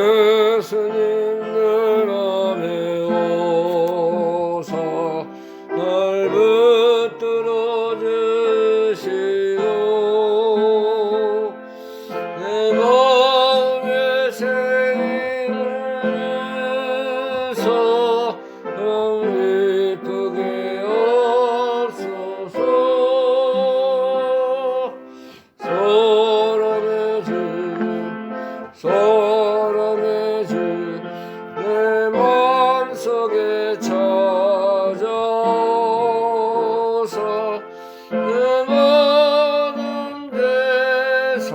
예수님 내 맘에 오사 날 붙들어 주시고 내 마음에 생임을 내서 기쁘게 없소서. 사랑의 주 내 마음속에 찾아오사 내 모든 데서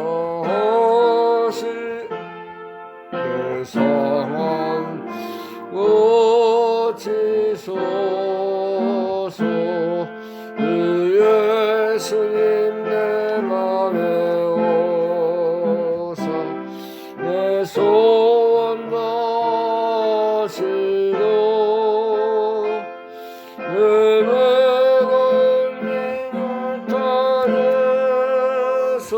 내 상함 고치소서. 예수님 내 맘에 오사 내 소원 다시고 내 매건 님을 따라서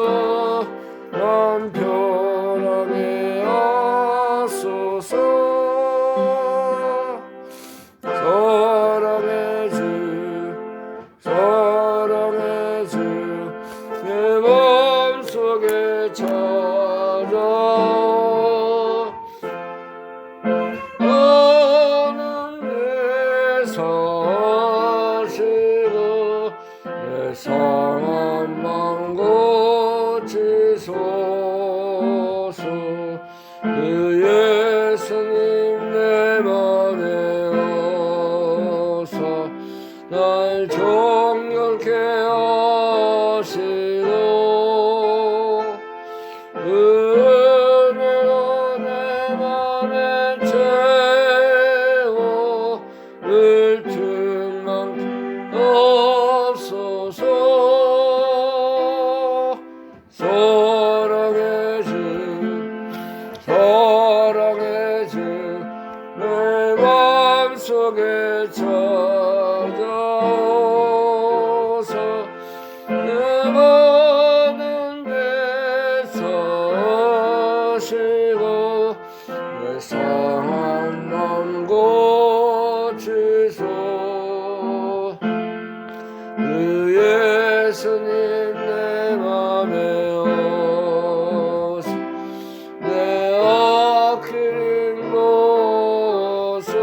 난 편하게 하소서. 사랑의 주 내 마음속에 찾아오는 데서 하시고 내 상한 맘 고치소서. 예수님 내 맘에 오사 날 정결케 하시고 은혜로 내 맘에 채워 늘 틈만 없소서. 사랑의 주 내 마음속에 찾아오사 내 모든 데서 하시고 내 상한 맘 고치소. 예수님 내 맘에 오사 내 악한 모습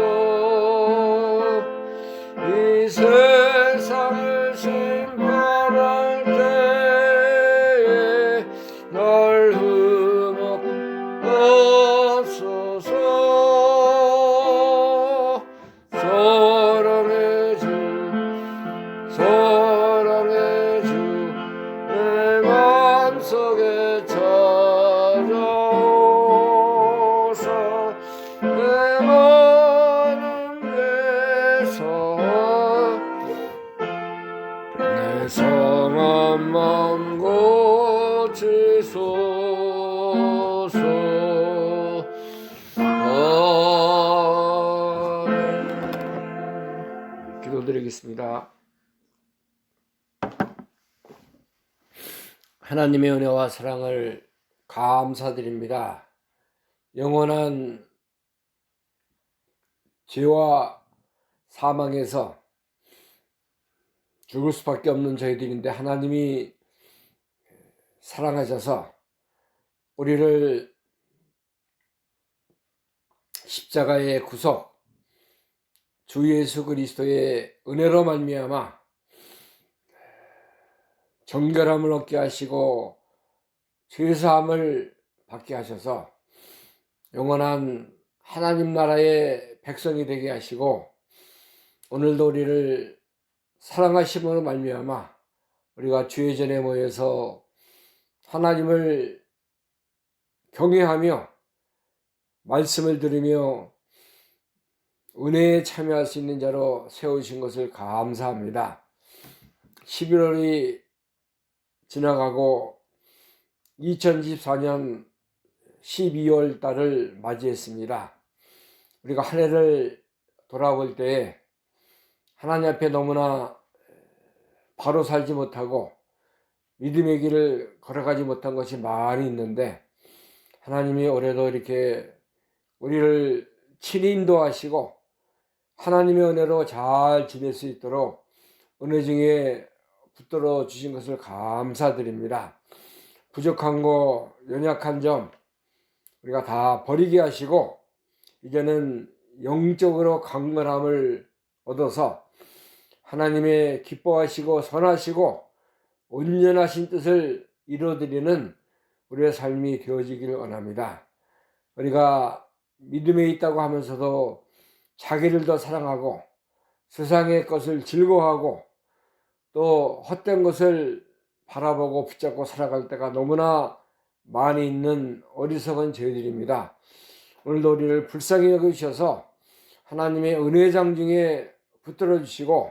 이 세상을 심판할 때에 날 흠없소서. 사랑의 주 내 마음속에 찾아오사 내 모든 데서 내 상한 맘 고치소서. 기도드리겠습니다. 하나님의 은혜와 사랑을 감사드립니다. 영원한 죄와 사망에서 죽을 수밖에 없는 저희들인데 하나님이 사랑하셔서 우리를 십자가의 구속 주 예수 그리스도의 은혜로 말미암아 정결함을 얻게 하시고 죄사함을 받게 하셔서 영원한 하나님 나라의 백성이 되게 하시고 오늘도 우리를 사랑하심으로 말미암아 우리가 주의 전에 모여서 하나님을 경외하며 말씀을 들으며 은혜에 참여할 수 있는 자로 세우신 것을 감사합니다. 11월이 지나가고 2024년 12월 달을 맞이했습니다. 우리가 한 해를 돌아볼 때에 하나님 앞에 너무나 바로 살지 못하고 믿음의 길을 걸어가지 못한 것이 많이 있는데, 하나님이 올해도 이렇게 우리를 친히 인도하시고 하나님의 은혜로 잘 지낼 수 있도록 은혜 중에 붙들어 주신 것을 감사드립니다. 부족한 거, 연약한 점 우리가 다 버리게 하시고 이제는 영적으로 강건함을 얻어서 하나님의 기뻐하시고 선하시고 온전하신 뜻을 이루어드리는 우리의 삶이 되어지기를 원합니다. 우리가 믿음에 있다고 하면서도 자기를 더 사랑하고 세상의 것을 즐거워하고 또 헛된 것을 바라보고 붙잡고 살아갈 때가 너무나 많이 있는 어리석은 죄들입니다. 오늘도 우리를 불쌍히 여기셔서 하나님의 은혜장 중에 붙들어 주시고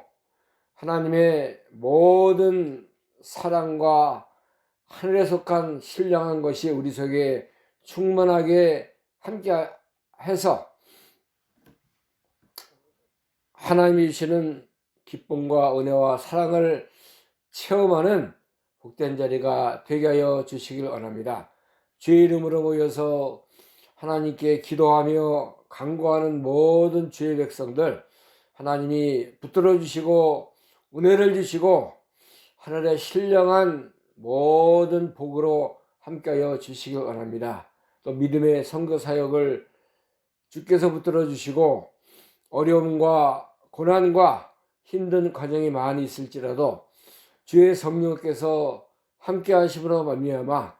하나님의 모든 사랑과 하늘에 속한 신령한 것이 우리 속에 충만하게 함께 해서 하나님이 주시는 기쁨과 은혜와 사랑을 체험하는 복된 자리가 되게 하여 주시길 원합니다. 주의 이름으로 모여서 하나님께 기도하며 간구하는 모든 주의 백성들 하나님이 붙들어 주시고 은혜를 주시고 하늘의 신령한 모든 복으로 함께하여 주시길 원합니다. 또 믿음의 선교 사역을 주께서 붙들어 주시고 어려움과 고난과 힘든 과정이 많이 있을지라도 주의 성령께서 함께 하심으로 말미암아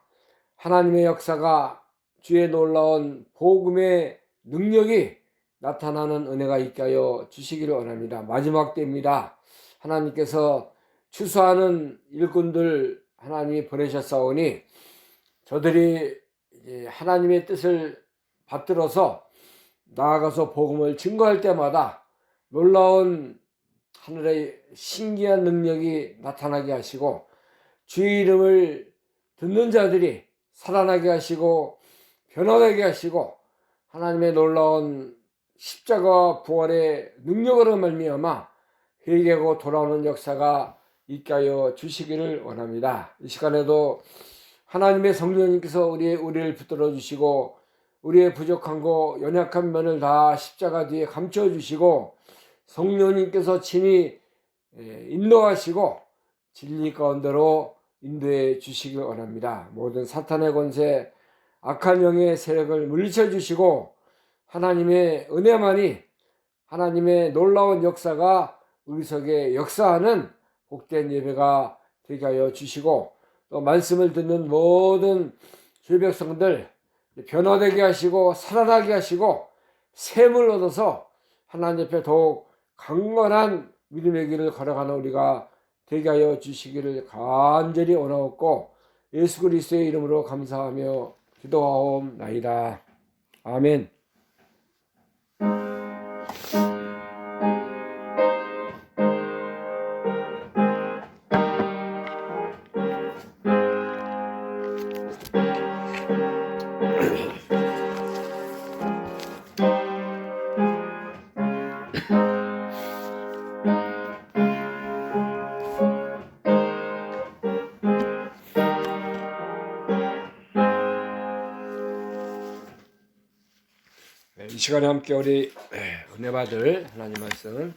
하나님의 역사가 주의 놀라운 복음의 능력이 나타나는 은혜가 있게 하여 주시기를 원합니다. 마지막 때입니다. 하나님께서 추수하는 일꾼들 하나님이 보내셨사오니 저들이 하나님의 뜻을 받들어서 나아가서 복음을 증거할 때마다 놀라운 하늘의 신기한 능력이 나타나게 하시고 주의 이름을 듣는 자들이 살아나게 하시고 변화되게 하시고 하나님의 놀라운 십자가 부활의 능력으로 말미암아 회개하고 돌아오는 역사가 있게 하여 주시기를 원합니다. 이 시간에도 하나님의 성령님께서 우리를 붙들어 주시고 우리의 부족한 거 연약한 면을 다 십자가 뒤에 감춰 주시고 성령님께서 친히 인도하시고 진리 가운데로 인도해 주시길 원합니다. 모든 사탄의 권세, 악한 영의 세력을 물리쳐 주시고 하나님의 은혜만이 하나님의 놀라운 역사가 우리 속에 역사하는 복된 예배가 되게 하여 주시고 또 말씀을 듣는 모든 주의 백성들 변화되게 하시고 살아나게 하시고 샘을 얻어서 하나님 옆에 더욱 강건한 믿음의 길을 걸어가는 우리가 되게 하여 주시기를 간절히 원하옵고 예수 그리스도의 이름으로 감사하며 기도하옵나이다. 아멘. 이 시간에 함께 우리 은혜 받을 하나님 말씀은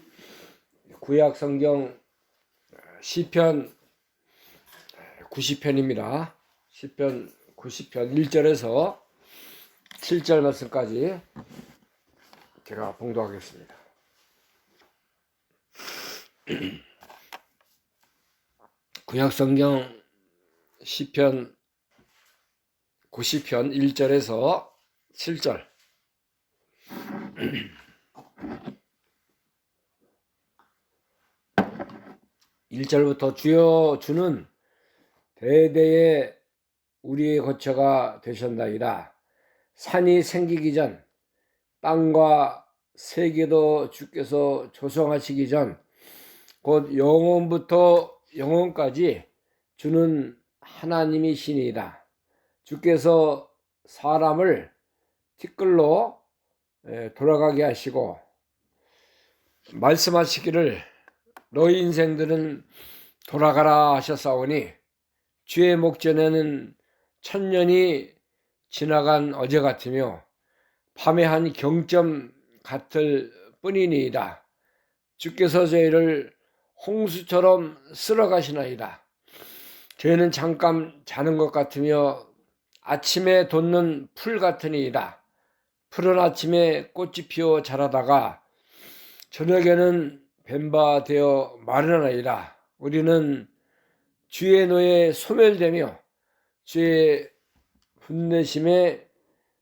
구약 성경 시편 90편입니다. 시편 90편 1절에서 7절 말씀까지 제가 봉독하겠습니다. 구약 성경 시편 90편 1절에서 7절 1절부터 주여 주는 대대에 우리의 거처가 되셨나이다. 산이 생기기 전 땅과 세계도 주께서 조성하시기 전 곧 영원부터 영원까지 주는 하나님이시니이다. 주께서 사람을 티끌로 돌아가게 하시고 말씀하시기를 너희 인생들은 돌아가라 하셨사오니 주의 목전에는 천년이 지나간 어제 같으며 밤의 한 경점 같을 뿐이니이다. 주께서 저희를 홍수처럼 쓸어가시나이다. 저희는 잠깐 자는 것 같으며 아침에 돋는 풀 같으니이다. 푸른 아침에 꽃이 피어 자라다가 저녁에는 뱀바 되어 마르나이다. 우리는 주의 노에 소멸되며 주의 분내심에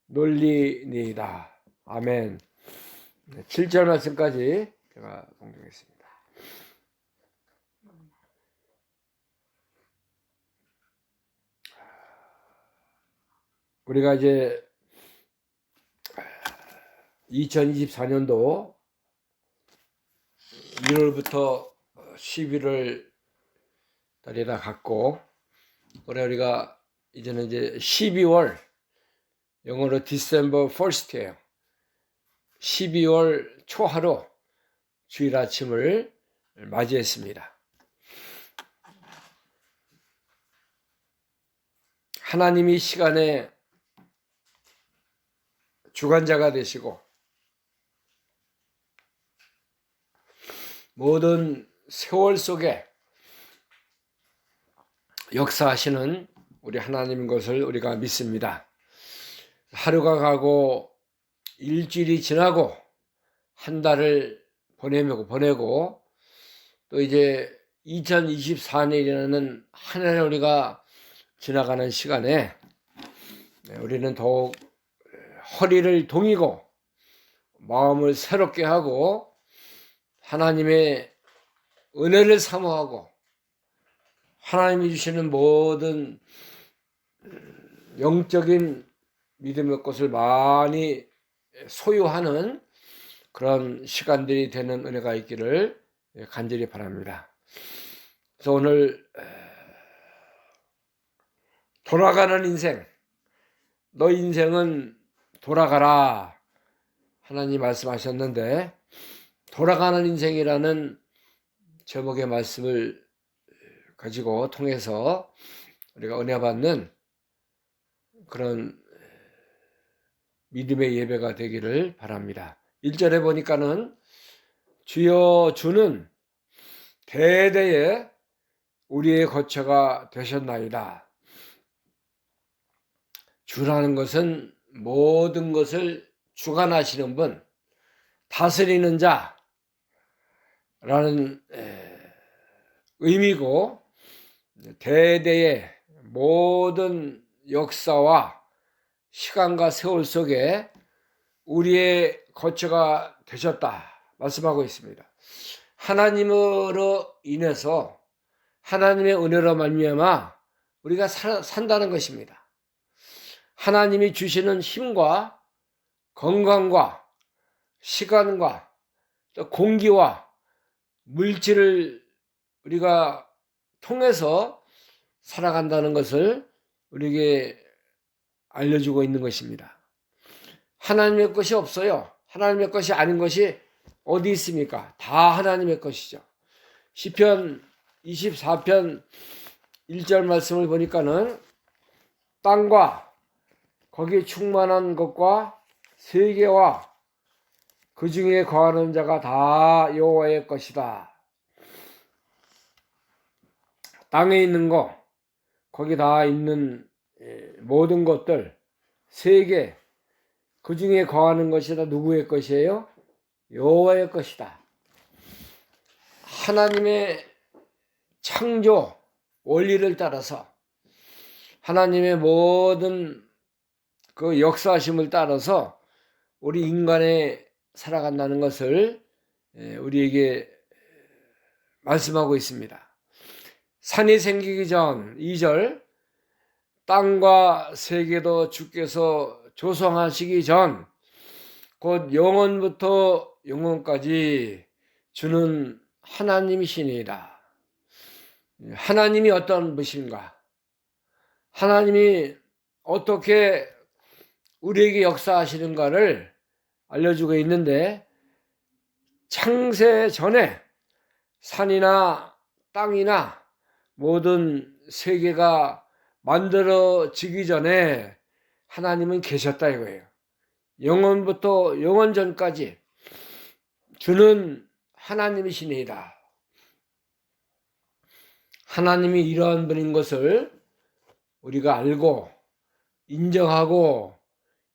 놀리니이다. 아멘. 7절 말씀까지 제가 봉독했습니다. 우리가 이제 2024년도 1월부터 11월 달이라 갔고, 올해 우리가 이제는 이제 12월, 영어로 December 1st예요. 12월 초하루 주일 아침을 맞이했습니다. 하나님이 시간의 주관자가 되시고 모든 세월 속에 역사하시는 우리 하나님인 것을 우리가 믿습니다. 하루가 가고 일주일이 지나고 한 달을 보내고 또 이제 2024년이라는 한 해를 우리가 지나가는 시간에 우리는 더욱 허리를 동이고 마음을 새롭게 하고 하나님의 은혜를 사모하고 하나님이 주시는 모든 영적인 믿음의 것을 많이 소유하는 그런 시간들이 되는 은혜가 있기를 간절히 바랍니다. 그래서 오늘 돌아가는 인생, 너 인생은 돌아가라 하나님 말씀하셨는데 돌아가는 인생이라는 제목의 말씀을 가지고 통해서 우리가 은혜 받는 그런 믿음의 예배가 되기를 바랍니다. 1절에 보니까는 주여 주는 대대에 우리의 거처가 되셨나이다. 주라는 것은 모든 것을 주관하시는 분, 다스리는 자라는 의미고 대대의 모든 역사와 시간과 세월 속에 우리의 거처가 되셨다 말씀하고 있습니다. 하나님으로 인해서 하나님의 은혜로 말미암아 우리가 산다는 것입니다. 하나님이 주시는 힘과 건강과 시간과 또 공기와 물질을 우리가 통해서 살아간다는 것을 우리에게 알려주고 있는 것입니다. 하나님의 것이 없어요. 하나님의 것이 아닌 것이 어디 있습니까? 다 하나님의 것이죠. 시편 24편 1절 말씀을 보니까는 땅과 거기에 충만한 것과 세계와 그 중에 거하는 자가 다 여호와의 것이다. 땅에 있는 거, 거기 다 있는 모든 것들, 세계, 그 중에 거하는 것이 다 누구의 것이에요? 여호와의 것이다. 하나님의 창조 원리를 따라서 하나님의 모든 그 역사심을 따라서 우리 인간의 살아간다는 것을 우리에게 말씀하고 있습니다. 산이 생기기 전 2절 땅과 세계도 주께서 조성하시기 전 곧 영원부터 영원까지 주는 하나님이시니라. 하나님이 어떤 분이신가? 하나님이 어떻게 우리에게 역사하시는가를 알려주고 있는데 창세 전에 산이나 땅이나 모든 세계가 만들어지기 전에 하나님은 계셨다 이거예요. 영원부터 영원전까지 주는 하나님이시니이다. 하나님이 이러한 분인 것을 우리가 알고 인정하고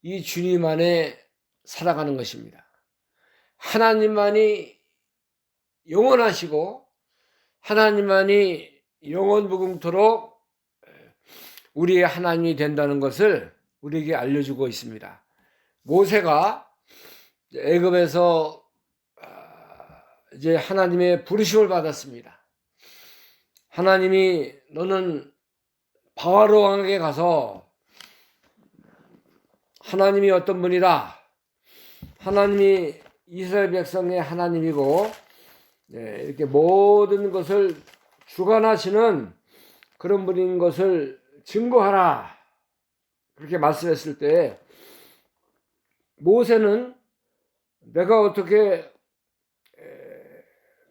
이 주님 안에 살아가는 것입니다. 하나님만이 영원하시고 하나님만이 영원무궁토록 우리의 하나님이 된다는 것을 우리에게 알려주고 있습니다. 모세가 애굽에서 이제 하나님의 부르심을 받았습니다. 하나님이 너는 바로 왕에게 가서 하나님이 어떤 분이라, 하나님이 이스라엘 백성의 하나님이고 이렇게 모든 것을 주관하시는 그런 분인 것을 증거하라, 그렇게 말씀했을 때 모세는 내가 어떻게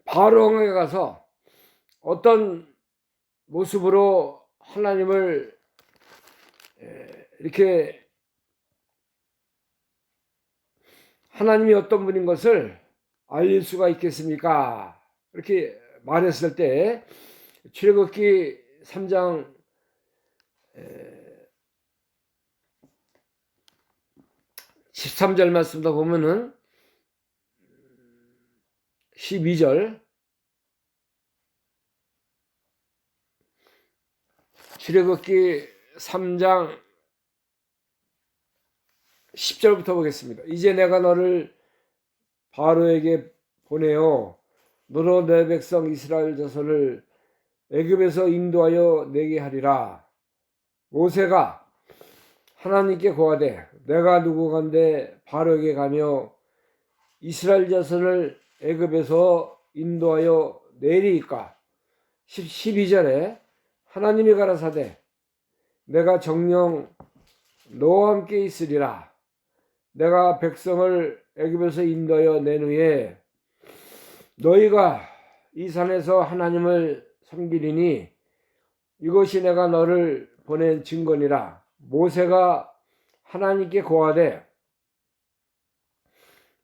바로 왕에게 가서 어떤 모습으로 하나님을 이렇게 하나님이 어떤 분인 것을 알릴 수가 있겠습니까? 이렇게 말했을 때 출애굽기 3장 13절 말씀도 보면은 12절 출애굽기 3장 10절부터 보겠습니다. 이제 내가 너를 바로에게 보내어 너로 내 백성 이스라엘 자손을 애굽에서 인도하여 내게 하리라. 모세가 하나님께 고하되 내가 누구간데 바로에게 가며 이스라엘 자손을 애굽에서 인도하여 내리이까. 12절에 하나님이 가라사대 내가 정녕 너와 함께 있으리라. 내가 백성을 애굽에서 인도하여 낸 후에 너희가 이 산에서 하나님을 섬기리니 이것이 내가 너를 보낸 증거니라. 모세가 하나님께 고하되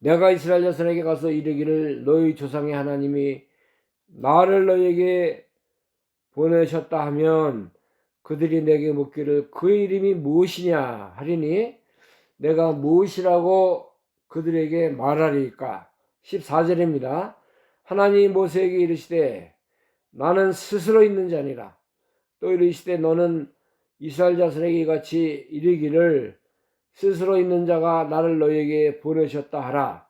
내가 이스라엘 자손에게 가서 이르기를 너희 조상의 하나님이 나를 너희에게 보내셨다 하면 그들이 내게 묻기를 그의 이름이 무엇이냐 하리니 내가 무엇이라고 그들에게 말하리까. 14절입니다. 하나님이 모세에게 이르시되 나는 스스로 있는 자니라. 또 이르시되 너는 이스라엘 자손에게 이같이 이르기를 스스로 있는 자가 나를 너희에게 보내셨다 하라.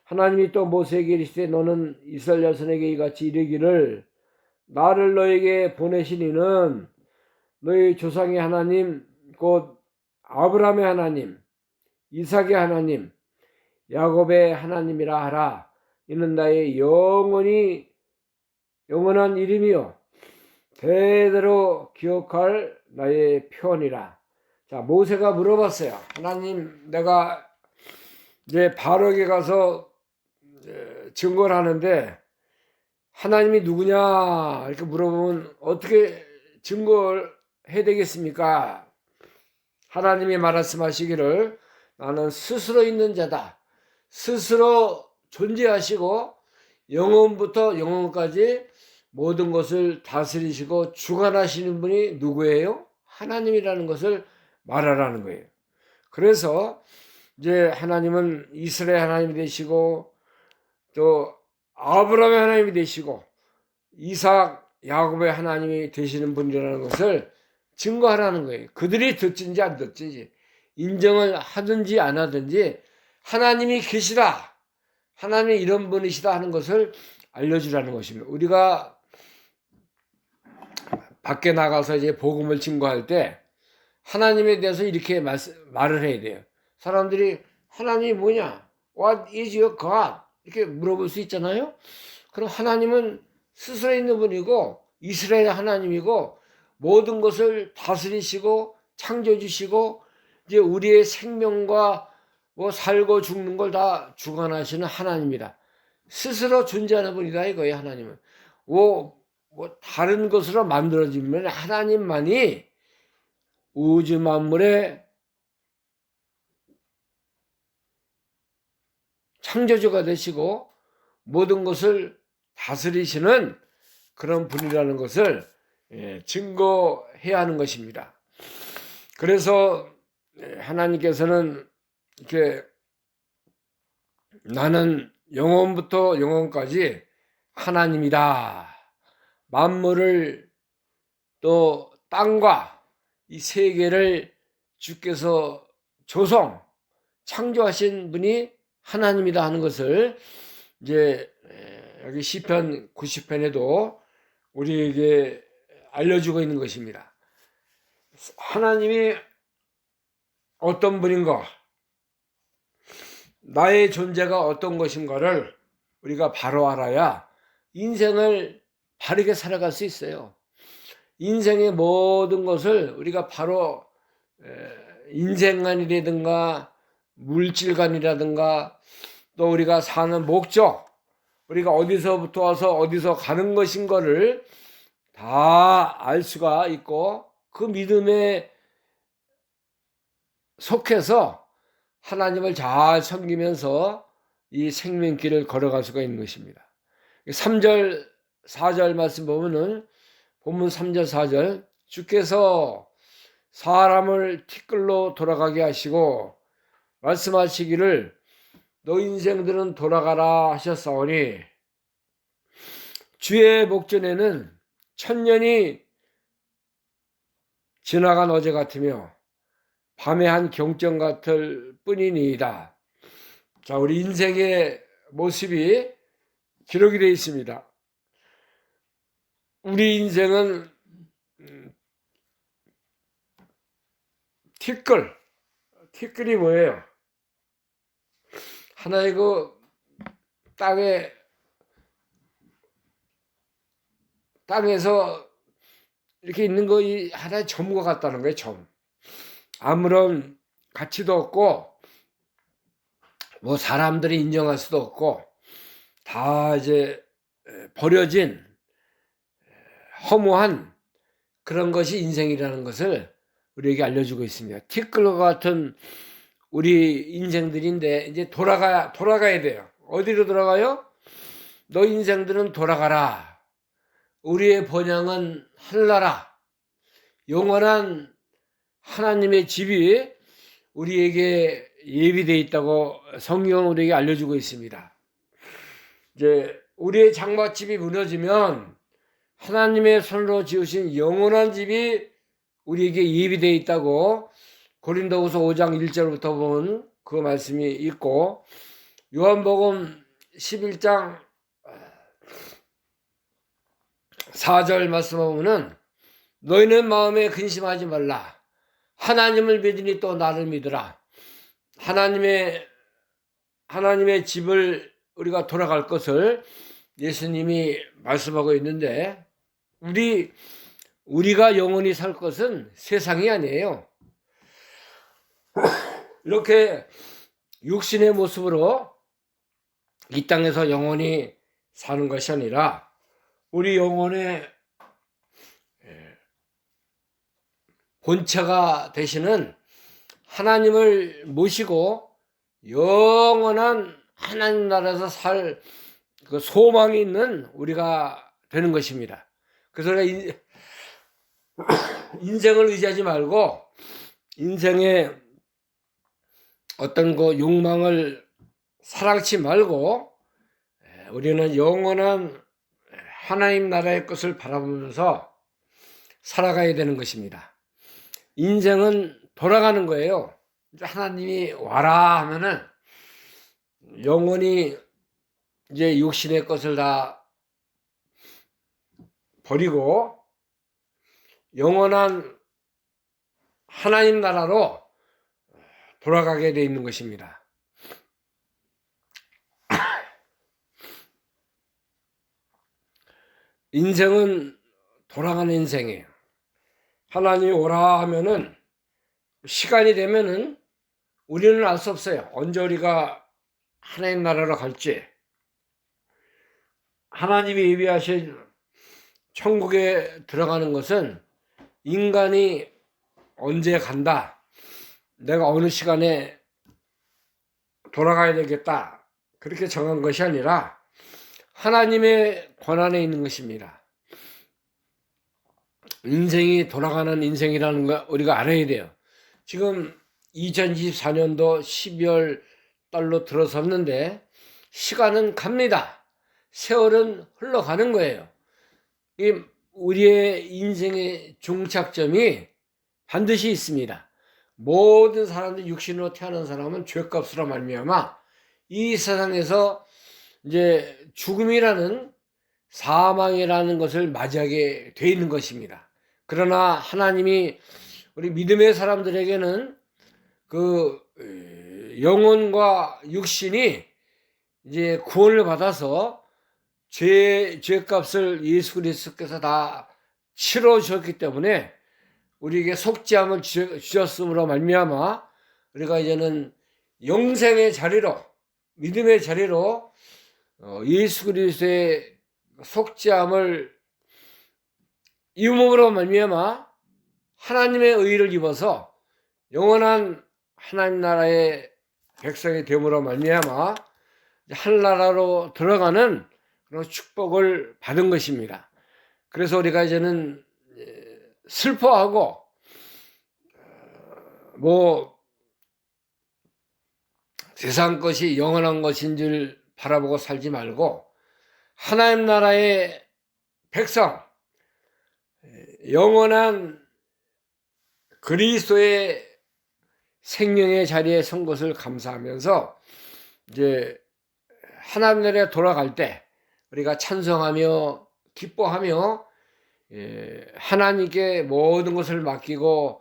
하나님이 또 모세에게 이르시되 너는 이스라엘 자손에게 이같이 이르기를 나를 너희에게 보내신 이는 너희 조상의 하나님 곧 아브라함의 하나님 이삭의 하나님 야곱의 하나님이라 하라. 이는 나의 영원한 이름이요 대대로 기억할 나의 표현이라. 자, 모세가 물어봤어요. 하나님, 내가 이제 바로에게 가서 증거를 하는데 하나님이 누구냐 이렇게 물어보면 어떻게 증거를 해야 되겠습니까? 하나님이 말씀하시기를 나는 스스로 있는 자다. 스스로 존재하시고 영원부터 영원까지 모든 것을 다스리시고 주관하시는 분이 누구예요? 하나님이라는 것을 말하라는 거예요. 그래서 이제 하나님은 이스라엘 하나님이 되시고 또 아브라함의 하나님이 되시고 이삭, 야곱의 하나님이 되시는 분이라는 것을 증거하라는 거예요. 그들이 듣든지 안 듣든지 인정을 하든지 안 하든지 하나님이 계시다, 하나님이 이런 분이시다 하는 것을 알려주라는 것입니다. 우리가 밖에 나가서 이제 복음을 증거할 때 하나님에 대해서 이렇게 말을 해야 돼요. 사람들이 하나님이 뭐냐? What is your God? 이렇게 물어볼 수 있잖아요. 그럼 하나님은 스스로 있는 분이고 이스라엘 하나님이고 모든 것을 다스리시고 창조주시고 이제 우리의 생명과 뭐 살고 죽는 걸 다 주관하시는 하나님이다. 스스로 존재하는 분이다 이거예요. 하나님은 뭐 다른 것으로 만들어지면 하나님만이 우주 만물의 창조주가 되시고 모든 것을 다스리시는 그런 분이라는 것을 증거해야 하는 것입니다. 그래서 하나님께서는 이렇게 나는 영원부터 영원까지 하나님이다. 만물을 또 땅과 이 세계를 주께서 창조하신 분이 하나님이다 하는 것을 이제 여기 시편 90편에도 우리에게 알려주고 있는 것입니다. 하나님이 어떤 분인가, 나의 존재가 어떤 것인가를 우리가 바로 알아야 인생을 바르게 살아갈 수 있어요. 인생의 모든 것을 우리가 바로 인생관이라든가 물질관이라든가 또 우리가 사는 목적, 우리가 어디서부터 와서 어디서 가는 것인 거를 다 알 수가 있고 그 믿음에 속해서 하나님을 잘 섬기면서 이 생명길을 걸어갈 수가 있는 것입니다. 3절, 4절 말씀 보면은 본문 3절, 4절 주께서 사람을 티끌로 돌아가게 하시고 말씀하시기를 너 인생들은 돌아가라 하셨사오니 주의 목전에는 천년이 지나간 어제 같으며 밤의 한 경전 같을 뿐이니이다. 자, 우리 인생의 모습이 기록이 되어 있습니다. 우리 인생은 티끌이 뭐예요? 하나의 그 땅에서 이렇게 있는 거 하나의 점과 같다는 거예요. 점. 아무런 가치도 없고 뭐 사람들이 인정할 수도 없고 다 이제 버려진 허무한 그런 것이 인생이라는 것을 우리에게 알려주고 있습니다. 티끌과 같은 우리 인생들인데 이제 돌아가야 돼요. 어디로 돌아가요? 너 인생들은 돌아가라. 우리의 본향은 하늘나라. 영원한 하나님의 집이 우리에게 예비되어 있다고 성경은 우리에게 알려주고 있습니다. 이제 우리의 장막집이 무너지면 하나님의 손으로 지으신 영원한 집이 우리에게 예비되어 있다고 고린도후서 5장 1절부터 보면 그 말씀이 있고 요한복음 11장 4절 말씀 보면은 너희는 마음에 근심하지 말라. 하나님을 믿으니 또 나를 믿으라. 하나님의 집을 우리가 돌아갈 것을 예수님이 말씀하고 있는데 우리가 영원히 살 것은 세상이 아니에요. 이렇게 육신의 모습으로 이 땅에서 영원히 사는 것이 아니라 우리 영혼의 본체가 되시는 하나님을 모시고 영원한 하나님 나라에서 살 그 소망이 있는 우리가 되는 것입니다. 그래서 우리가 인생을 의지하지 말고 인생의 어떤 그 욕망을 사랑치 말고 우리는 영원한 하나님 나라의 것을 바라보면서 살아가야 되는 것입니다. 인생은 돌아가는 거예요. 하나님이 와라 하면은 영원히 이제 육신의 것을 다 버리고 영원한 하나님 나라로 돌아가게 되어 있는 것입니다. 인생은 돌아가는 인생이에요. 하나님이 오라 하면은 시간이 되면은 우리는 알 수 없어요. 언제 우리가 하나님 나라로 갈지. 하나님이 예비하신 천국에 들어가는 것은 인간이 언제 간다, 내가 어느 시간에 돌아가야 되겠다, 그렇게 정한 것이 아니라 하나님의 권한에 있는 것입니다. 인생이 돌아가는 인생이라는 거 우리가 알아야 돼요. 지금 2024년도 12월 달로 들어섰는데 시간은 갑니다. 세월은 흘러가는 거예요. 우리의 인생의 종착점이 반드시 있습니다. 모든 사람들, 육신으로 태어난 사람은 죄값으로 말미암아 이 세상에서 이제 죽음이라는, 사망이라는 것을 맞이하게 돼 있는 것입니다. 그러나 하나님이 우리 믿음의 사람들에게는 그 영혼과 육신이 이제 구원을 받아서 죄값을 예수 그리스도께서 다 치러 주셨기 때문에 우리에게 속죄함을 주셨으므로 말미암아 우리가 이제는 영생의 자리로, 믿음의 자리로 예수 그리스도의 속죄함을 이음으로 말미암아 하나님의 의를 입어서 영원한 하나님 나라의 백성이 됨으로 말미암아 하늘나라로 들어가는 그런 축복을 받은 것입니다. 그래서 우리가 이제는 슬퍼하고 세상 것이 영원한 것인 줄 바라보고 살지 말고 하나님 나라의 백성, 영원한 그리스도의 생명의 자리에 선 것을 감사하면서 이제 하나님 나라에 돌아갈 때 우리가 찬송하며 기뻐하며 하나님께 모든 것을 맡기고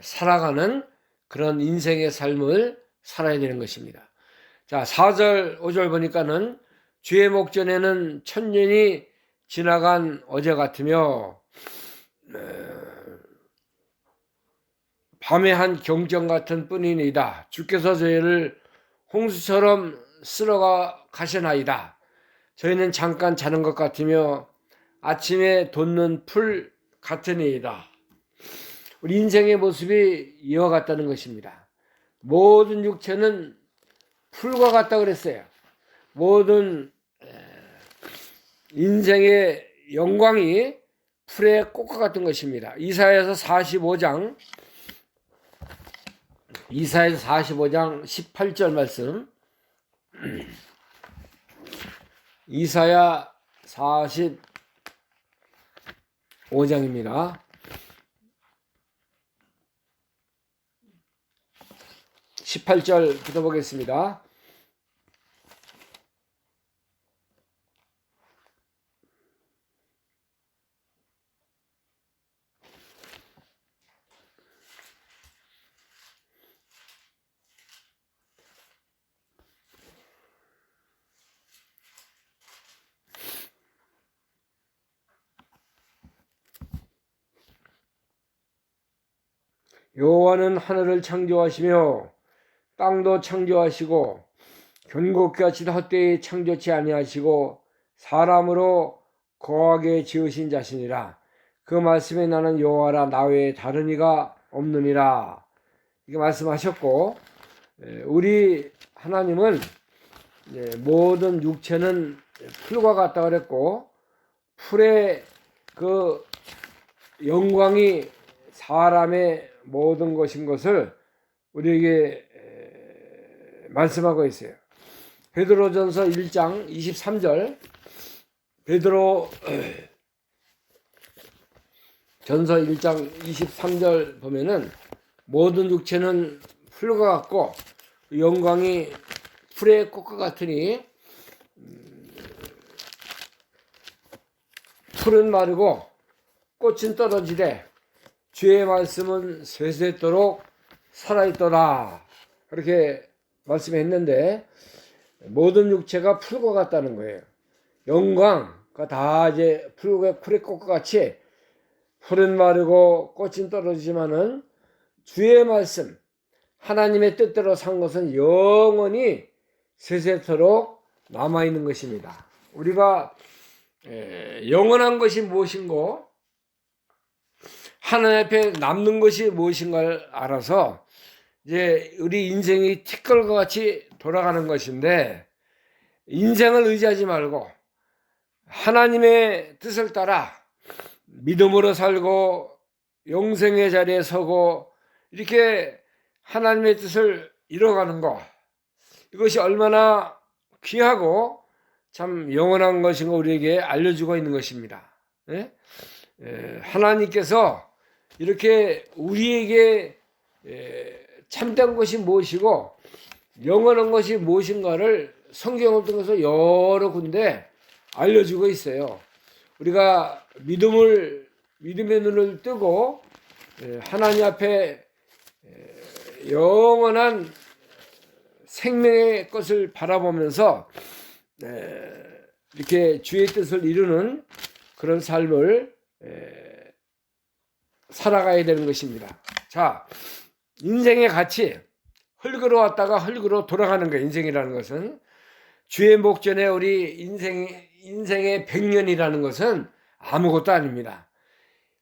살아가는 그런 인생의 삶을 살아야 되는 것입니다. 자, 4절, 5절 보니까는 주의 목전에는 천년이 지나간 어제 같으며 밤의 한 경전 같은 뿐이니이다. 주께서 저희를 홍수처럼 쓸어가 가시나이다. 저희는 잠깐 자는 것 같으며 아침에 돋는 풀 같으니이다. 우리 인생의 모습이 이와 같다는 것입니다. 모든 육체는 풀과 같다 그랬어요. 모든 인생의 영광이 풀의 꽃과 같은 것입니다. 이사야서 45장 18절 말씀. 이사야 45장입니다. 18절 붙어보겠습니다. 여호와는 하늘을 창조하시며 땅도 창조하시고 견고케 하시다 헛되이 창조치 아니하시고 사람으로 거하게 지으신 자신이라. 그 말씀에 나는 여호와라, 나 외에 다른 이가 없느니라. 이렇게 말씀하셨고, 우리 하나님은 모든 육체는 풀과 같다 그랬고, 풀의 그 영광이 사람의 모든 것인 것을 우리에게 말씀하고 있어요. 베드로전서 1장 23절, 베드로 전서 1장 23절 보면은 모든 육체는 풀과 같고 영광이 풀의 꽃과 같으니 풀은 마르고 꽃은 떨어지되 주의 말씀은 세세토록 살아있더라. 그렇게 말씀했는데 모든 육체가 풀과 같다는 거예요. 영광과 다 이제 풀의 꽃과 같이 풀은 마르고 꽃은 떨어지지만은 주의 말씀, 하나님의 뜻대로 산 것은 영원히 세세토록 남아있는 것입니다. 우리가 영원한 것이 무엇인고 하나님 앞에 남는 것이 무엇인가를 알아서 이제 우리 인생이 티끌과 같이 돌아가는 것인데, 인생을 의지하지 말고 하나님의 뜻을 따라 믿음으로 살고 영생의 자리에 서고 이렇게 하나님의 뜻을 이뤄가는 것, 이것이 얼마나 귀하고 참 영원한 것인가 우리에게 알려주고 있는 것입니다. 하나님께서 이렇게 우리에게 참된 것이 무엇이고 영원한 것이 무엇인가를 성경을 통해서 여러 군데 알려주고 있어요. 우리가 믿음의 눈을 뜨고 하나님 앞에 영원한 생명의 것을 바라보면서 이렇게 주의 뜻을 이루는 그런 삶을 살아가야 되는 것입니다. 자, 인생의 가치, 흙으로 왔다가 흙으로 돌아가는 거예요. 인생이라는 것은 주의 목전에 우리 인생의 100년이라는 것은 아무것도 아닙니다.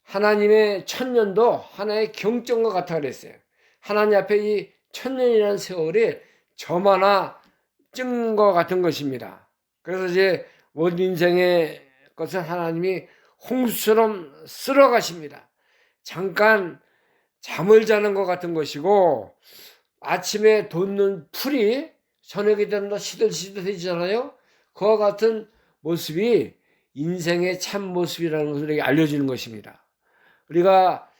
하나님의 1000년도 하나의 경점과 같아 그랬어요. 하나님 앞에 이 1000년이라는 세월이 점 하나 찍는 것 같은 것입니다. 그래서 이제 모든 인생의 것은 하나님이 홍수처럼 쓸어 가십니다. 잠깐 잠을 자는 것 같은 것이고, 아침에 돋는 풀이 저녁이 되면 시들시들해지잖아요. 그와 같은 모습이 인생의 참 모습이라는 것을 알려주는 것입니다. 우리가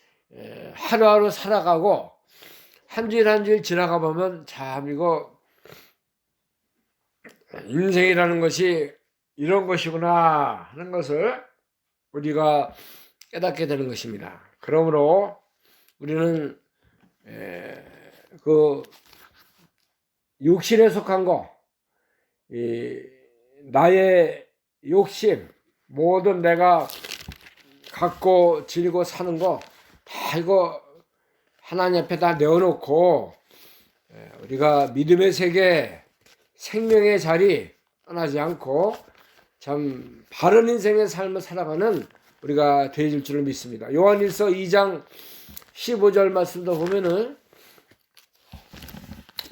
하루하루 살아가고 한 주일 한 주일 지나가 보면 참 이거 인생이라는 것이 이런 것이구나 하는 것을 우리가 깨닫게 되는 것입니다. 그러므로 우리는 그 육신에 속한 거, 나의 욕심, 모든 내가 갖고 지니고 사는 거 다 이거 하나님 앞에 다 내어놓고 우리가 믿음의 세계, 생명의 자리 떠나지 않고 참 바른 인생의 삶을 살아가는 우리가 되어질 줄을 믿습니다. 요한일서 2장 15절 말씀도 보면은,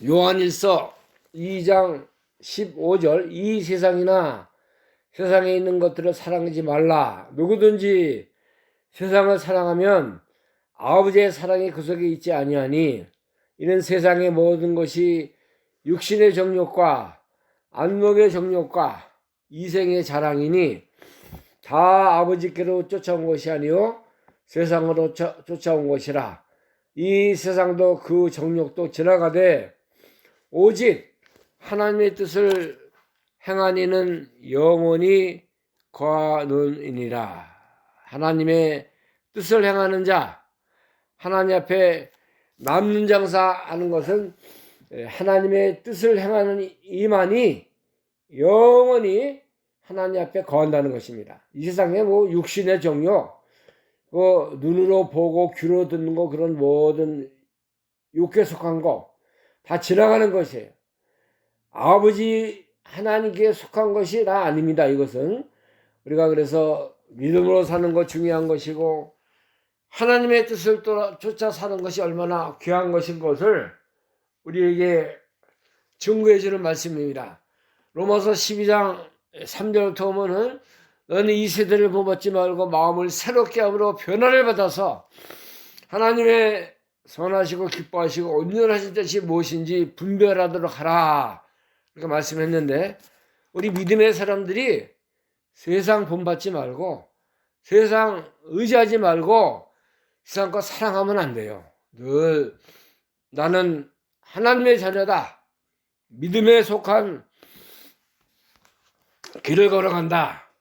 요한일서 2장 15절, 이 세상이나 세상에 있는 것들을 사랑하지 말라. 누구든지 세상을 사랑하면 아버지의 사랑이 그 속에 있지 아니하니, 이는 세상의 모든 것이 육신의 정욕과 안목의 정욕과 이생의 자랑이니 다 아버지께로 쫓아온 것이 아니요 세상으로 쫓아온 것이라. 이 세상도 그 정욕도 지나가되 오직 하나님의 뜻을 행한 이는 영원히 거하느니라. 하나님의 뜻을 행하는 자, 하나님 앞에 남는 장사하는 것은 하나님의 뜻을 행하는 이만이 영원히 하나님 앞에 거한다는 것입니다. 이 세상에 뭐 육신의 정욕, 그 눈으로 보고 귀로 듣는 거, 그런 모든 육에 속한 거 다 지나가는 것이에요. 아버지 하나님께 속한 것이 다 아닙니다. 이것은 우리가 그래서 믿음으로 사는 것 중요한 것이고, 하나님의 뜻을 쫓아 사는 것이 얼마나 귀한 것인 것을 우리에게 증거해 주는 말씀입니다. 로마서 12장 3절부터 보면은, 너는 이 세대를 본받지 말고 마음을 새롭게 함으로 변화를 받아서 하나님의 선하시고 기뻐하시고 온전하신 뜻이 무엇인지 분별하도록 하라, 이렇게 말씀했는데, 우리 믿음의 사람들이 세상 본받지 말고 세상 의지하지 말고 세상 거 사랑하면 안 돼요. 늘 나는 하나님의 자녀다, 믿음에 속한 길을 걸어간다,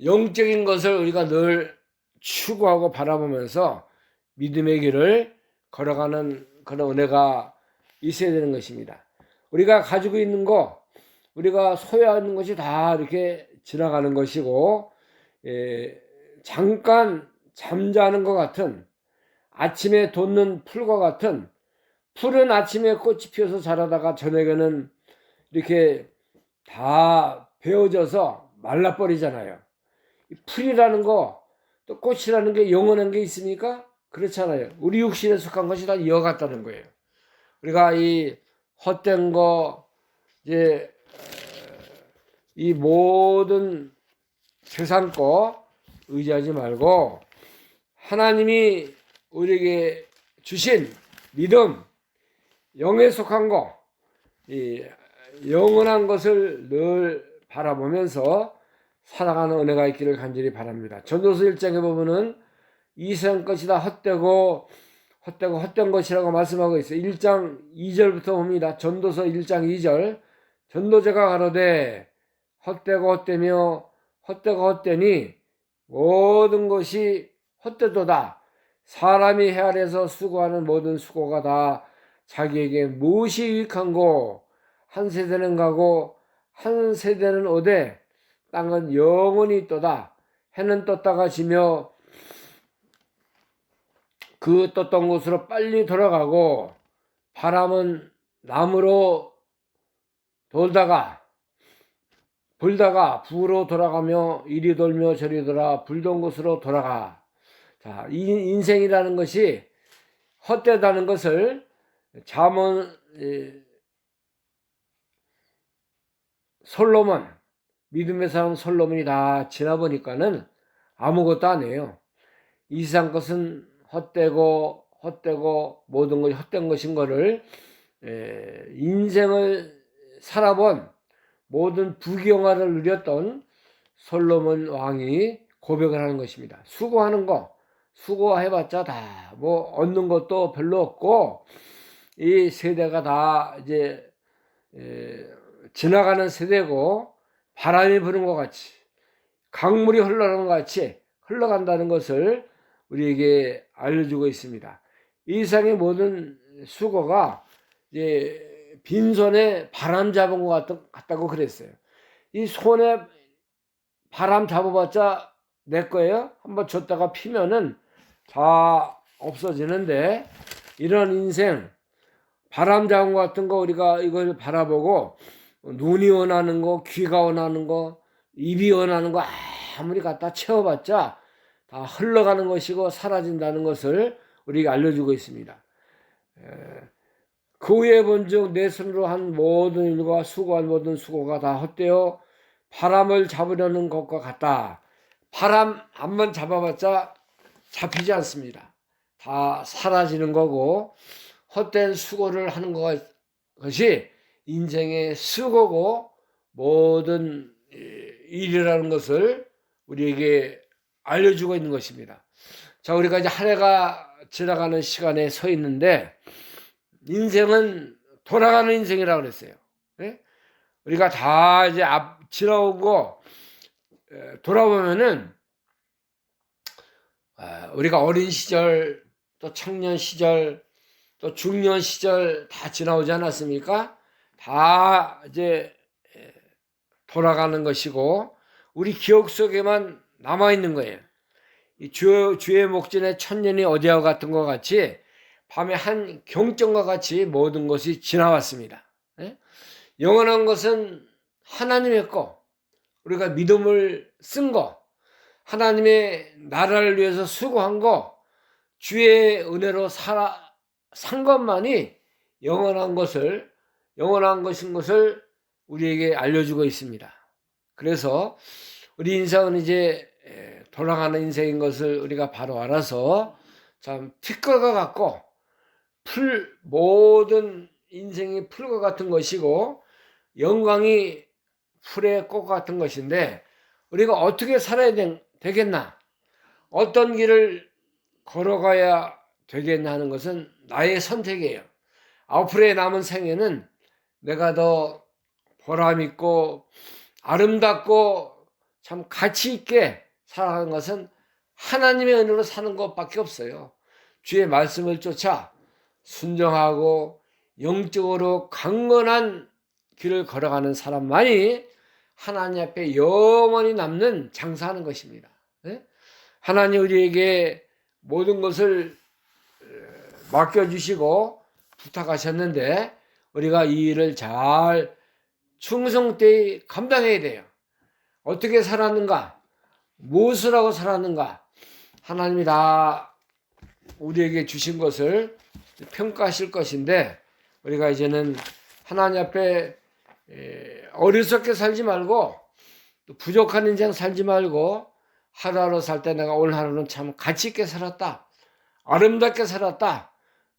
영적인 것을 우리가 늘 추구하고 바라보면서 믿음의 길을 걸어가는 그런 은혜가 있어야 되는 것입니다. 우리가 가지고 있는 거, 우리가 소유하는 것이 다 이렇게 지나가는 것이고, 잠깐 잠자는 것 같은, 아침에 돋는 풀과 같은, 풀은 아침에 꽃이 피어서 자라다가 저녁에는 이렇게 다 베어져서 말라버리잖아요. 풀이라는 거, 또 꽃이라는 게 영원한 게 있습니까? 그렇잖아요. 우리 육신에 속한 것이 다 이와 같다는 거예요. 우리가 이 헛된 거, 이제 이 모든 세상 거 의지하지 말고 하나님이 우리에게 주신 믿음, 영에 속한 거, 이 영원한 것을 늘 바라보면서 살아가는 은혜가 있기를 간절히 바랍니다. 전도서 1장에 보면은 이 세상 것이 다 헛된 것이라고 말씀하고 있어요. 1장 2절부터 봅니다. 전도서 1장 2절. 전도자가 가로되 헛되고 헛되며 헛되고 헛되니 모든 것이 헛되도다. 사람이 해 아래서 수고하는 모든 수고가 다 자기에게 무엇이 유익한고 한 세대는 가고 한 세대는 오되 땅은 영원히 있도다. 해는 떴다가 지며 그 떴던 곳으로 빨리 돌아가고 바람은 남으로 돌다가 불다가 부로 돌아가며 이리 돌며 저리 돌아 불던 곳으로 돌아가. 자, 이 인생이라는 것이 헛되다는 것을 잠언 솔로몬, 믿음의 사람 솔로몬이 다 지나보니까는 아무것도 아니에요. 이 세상 것은 헛되고 모든 것이 헛된 것인 거를 인생을 살아본 모든 부귀영화를 누렸던 솔로몬 왕이 고백을 하는 것입니다. 수고하는 거, 수고해봤자 다 뭐 얻는 것도 별로 없고 이 세대가 다 이제 지나가는 세대고 바람이 부는 것 같이 강물이 흘러가는 것 같이 흘러간다는 것을 우리에게 알려주고 있습니다. 이 세상의 모든 수고가 이제 빈손에 바람 잡은 것 같다고 그랬어요. 이 손에 바람 잡아봤자 내 거예요. 한번 줬다가 피면은 다 없어지는데 이런 인생 바람 잡은 것 같은 거 우리가 이걸 바라보고 눈이 원하는 거, 귀가 원하는 거, 입이 원하는 거 아무리 갖다 채워봤자 다 흘러가는 것이고 사라진다는 것을 우리가 알려주고 있습니다. 그 후에 본즉 내 손으로 한 모든 일과 수고한 모든 수고가 다 헛되어 바람을 잡으려는 것과 같다. 바람 한번 잡아봤자 잡히지 않습니다. 다 사라지는 거고 헛된 수고를 하는 것이 인생의 수고고 모든 일이라는 것을 우리에게 알려주고 있는 것입니다. 자, 우리가 이제 한 해가 지나가는 시간에 서 있는데 인생은 돌아가는 인생이라고 그랬어요. 네? 우리가 다 이제 지나오고 돌아보면은 우리가 어린 시절 또 청년 시절 또 중년 시절 다 지나오지 않았습니까? 다 이제 돌아가는 것이고 우리 기억 속에만 남아 있는 거예요. 이 주의 목전에 천년이 어디와 같은 것 같이 밤에 한 경전과 같이 모든 것이 지나왔습니다. 영원한 것은 하나님의 거, 우리가 믿음을 쓴 거, 하나님의 나라를 위해서 수고한 거, 주의 은혜로 산 것만이 영원한 것인 것을 우리에게 알려주고 있습니다. 그래서 우리 인생은 이제 돌아가는 인생인 것을 우리가 바로 알아서 참 티끌과 같고 모든 인생이 풀과 같은 것이고 영광이 풀의 꽃 같은 것인데 우리가 어떻게 살아야 되겠나? 어떤 길을 걸어가야 되겠나 하는 것은 나의 선택이에요. 앞으로의 남은 생에는 내가 더 보람있고 아름답고 참 가치 있게 살아가는 것은 하나님의 은혜로 사는 것밖에 없어요. 주의 말씀을 쫓아 순종하고 영적으로 강건한 길을 걸어가는 사람만이 하나님 앞에 영원히 남는 장사하는 것입니다. 하나님 우리에게 모든 것을 맡겨주시고 부탁하셨는데 우리가 이 일을 잘 충성되이 감당해야 돼요. 어떻게 살았는가, 무엇을 하고 살았는가, 하나님이 다 우리에게 주신 것을 평가하실 것인데, 우리가 이제는 하나님 앞에 어리석게 살지 말고, 또 부족한 인생 살지 말고, 하루하루 살 때 내가 오늘 하루는 참 가치 있게 살았다, 아름답게 살았다,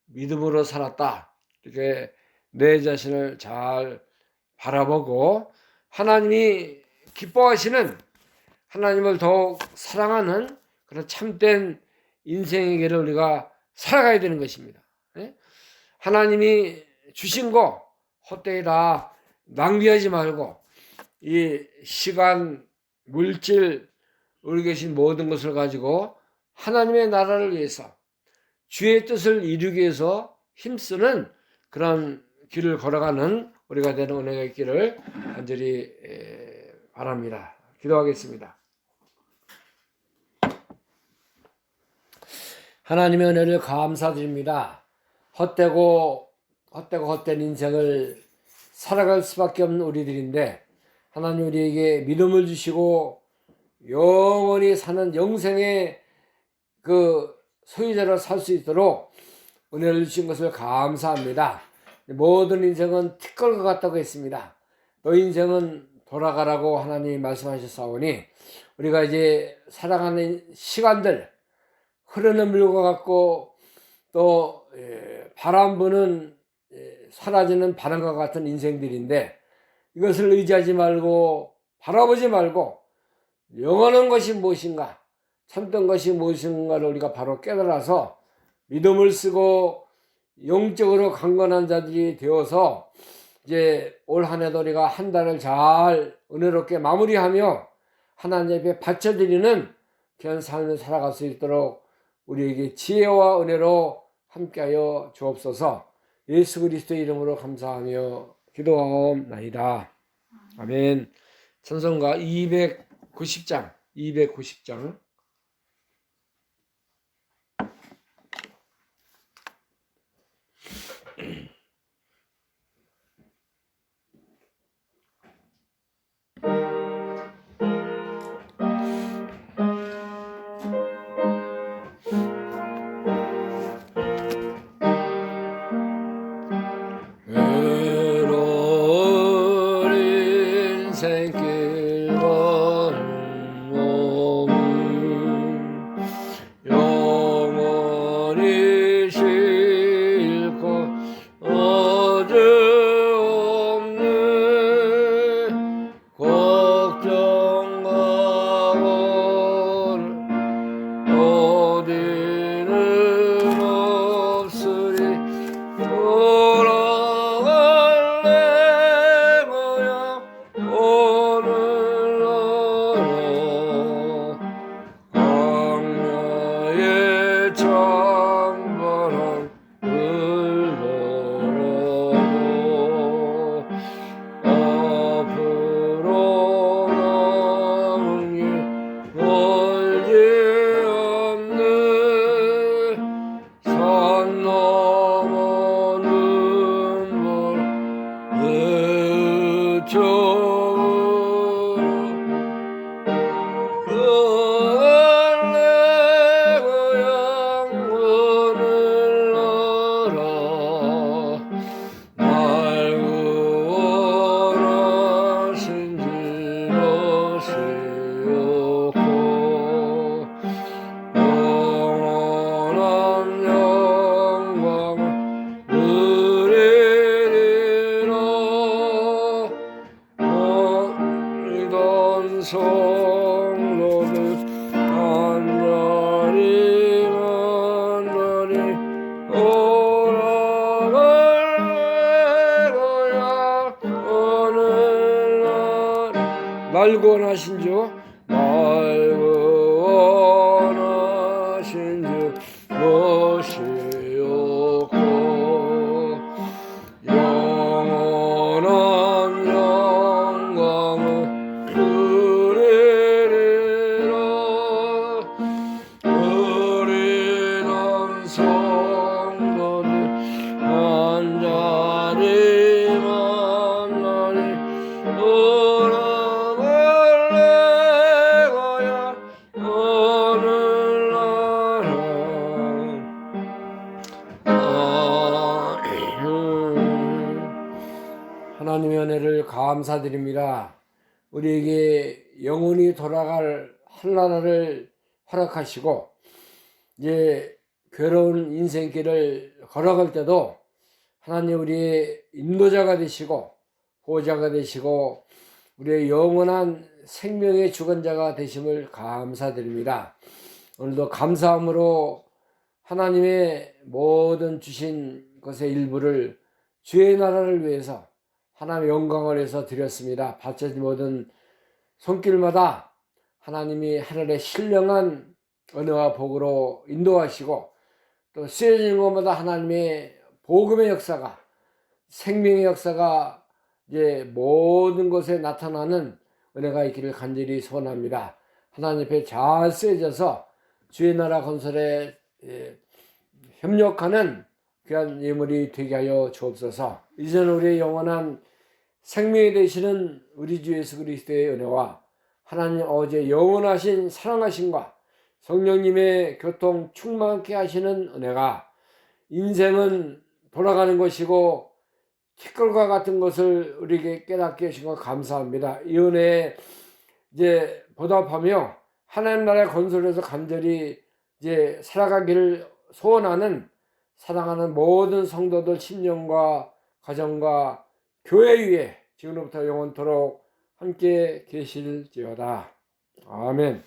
믿음으로 살았다, 이렇게 내 자신을 잘 바라보고 하나님이 기뻐하시는, 하나님을 더욱 사랑하는 그런 참된 인생의 길을 우리가 살아가야 되는 것입니다. 하나님이 주신 거 헛되이 다 낭비하지 말고, 이 시간, 물질, 우리 계신 모든 것을 가지고 하나님의 나라를 위해서, 주의 뜻을 이루기 위해서 힘쓰는 그런 길을 걸어가는 우리가 되는 은혜가 있기를 간절히 바랍니다. 기도하겠습니다. 하나님의 은혜를 감사드립니다. 헛된 인생을 살아갈 수밖에 없는 우리들인데, 하나님 우리에게 믿음을 주시고 영원히 사는 영생의 그 소유자로 살 수 있도록 은혜를 주신 것을 감사합니다. 모든 인생은 티끌과 같다고 했습니다. 너 인생은 돌아가라고 하나님이 말씀하셨사오니, 우리가 이제 살아가는 시간들, 흐르는 물과 같고 또 바람 부는 사라지는 바람과 같은 인생들인데, 이것을 의지하지 말고 바라보지 말고 영원한 것이 무엇인가, 참된 것이 무엇인가를 우리가 바로 깨달아서 믿음을 쓰고 영적으로 강건한 자들이 되어서 이제 올 한 해도 우리가 한 달을 잘 은혜롭게 마무리하며 하나님 앞에 바쳐드리는 그런 삶을 살아갈 수 있도록 우리에게 지혜와 은혜로 함께하여 주옵소서. 예수 그리스도의 이름으로 감사하며 기도하옵나이다. 아멘. 찬송가 290장. 외로운 인생길 걷는 몸은 영원히 쉴 것 없네. 걱정과 어디는 없으리. 돌아갈래 뭐야 오늘날로. 광야의 찬바람 불더라도 앞으로 남은 길 멀지 않네. 산 넘어 눈물 그쪽으로. 내 고향 오늘날아 날 구원하신 지로시옵고, 영원한 영광을 누리리라. 믿던 성도들 간절히 오라갈 거야 오늘날. 날 구원하신 주, 날 구원하신 주 모시옵고, 영원한 영광을 누리리라. 우리는 성도들 간절히 만나리. 돌아갈래 감사드립니다. 우리에게 영원히 돌아갈 한나라를 허락하시고 이제 괴로운 인생길을 걸어갈 때도 하나님 우리의 인도자가 되시고 보호자가 되시고 우리의 영원한 생명의 주관자가 되심을 감사드립니다. 오늘도 감사함으로 하나님의 모든 주신 것의 일부를 주의 나라를 위해서 하나님의 영광을 위해서 드렸습니다. 바쳐진 모든 손길마다 하나님이 하늘의 신령한 은혜와 복으로 인도하시고 또 쓰여지는 것마다 하나님의 복음의 역사가 생명의 역사가 이제 모든 곳에 나타나는 은혜가 있기를 간절히 소원합니다. 하나님 앞에 잘 쓰여져서 주의 나라 건설에 협력하는 귀한 예물이 되게 하여 주옵소서. 이제는 우리의 영원한 생명이 되시는 우리 주 예수 그리스도의 은혜와 하나님 아버지의 영원하신 사랑하심과 성령님의 교통 충만케 하시는 은혜가 인생은 돌아가는 것이고 티끌과 같은 것을 우리에게 깨닫게 하신 것 감사합니다. 이 은혜에 이제 보답하며 하나님 나라의 건설에서 간절히 이제 살아가기를 소원하는 사랑하는 모든 성도들 심령과 가정과 교회 위에 지금부터 영원토록 함께 계실지어다. 아멘.